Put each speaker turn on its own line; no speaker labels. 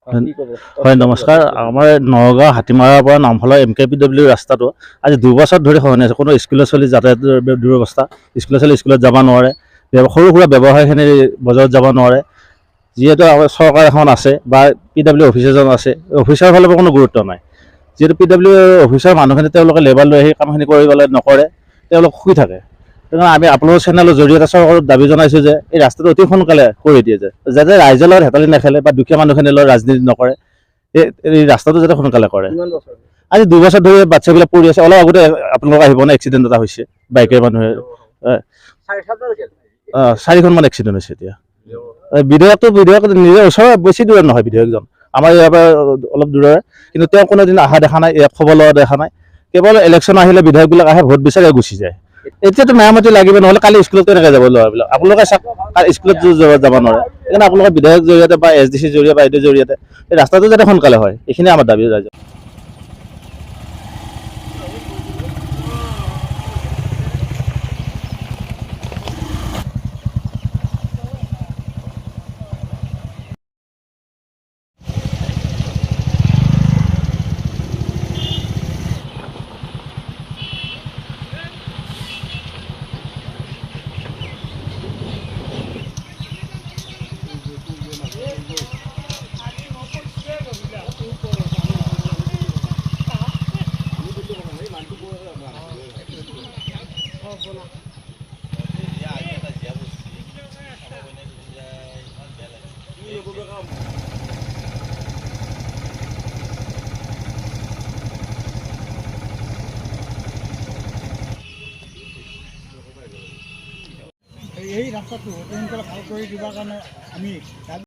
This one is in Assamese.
হয় নমস্কাৰ। আমাৰ নগাঁও হাতীমাৰাৰ পৰা নামফলা MKPW ৰাস্তাটো আজি 2 বছৰ ধৰি সলনি আছে। কোনো স্কুলৰ ছোৱালী যাতায়াতৰ দুৰৱস্থা, স্কুলৰ ছোৱালী স্কুলত যাব নোৱাৰে, সৰু সুৰা ব্যৱসায়খিনি বজাৰত যাব নোৱাৰে। যিহেতু আমাৰ চৰকাৰ এখন আছে বা PW অফিচ এজন আছে, অফিচাৰৰ ফালৰ পৰা কোনো গুৰুত্ব নাই। যিহেতু PW অফিচৰ মানুহখিনি তেওঁলোকে লেবাৰ লৈ আহি কামখিনি কৰিবলৈ নকৰে, তেওঁলোক শুই থাকে। সেইকাৰণে আমি আপোনালোকৰ চেনেলৰ জৰিয়তে চৰকাৰক দাবী জনাইছোঁ যে এই ৰাস্তাটো অতি সোনকালে কৰি দিয়ে, যাতে ৰাইজৰ লগত হেতালি নেখেলে বা দুখীয়া মানুহখিনিৰ লগত ৰাজনীতি নকৰে, এই ৰাস্তাটো যাতে সোনকালে কৰে। আজি 2 বছৰ ধৰি বাচ্চাবিলাক পৰি আছে। অলপ আগতে আপোনালোক আহিব নে, এক্সিডেণ্ট এটা হৈছে বাইকেৰ মানুহে, 4খনমান এক্সিডেণ্ট হৈছে। এতিয়া বিধায়ক নিজৰ ওচৰৰ বেছি দূৰত নহয়, বিধায়কজন আমাৰ ইয়াৰ পৰা অলপ দূৰৰে, কিন্তু তেওঁ কোনোদিন অহা দেখা নাই, ইয়াত খবৰ লোৱা দেখা নাই। কেৱল ইলেকশ্যন আহিলে বিধায়কবিলাক আহে, ভোট বিচাৰি গুচি যায়। এতিয়াতো মেৰামতি লাগিব, নহ'লে কালি স্কুলত কেনেকৈ যাব ল'ৰাবিলাক? আপোনালোকে চাওক, স্কুলত যাব নোৱাৰে। সেইকাৰণে আপোনালোকে বিধায়কৰ জৰিয়তে বা SDCৰ জৰিয়তে বা এইটোৰ জৰিয়তে এই ৰাস্তাটো যাতে সোনকালে হয়, এইখিনিয়ে আমাৰ দাবী ৰাইজৰ।
এই ৰাস্তাটো সোনকালে ভাল কৰি দিবৰ কাৰণে আমি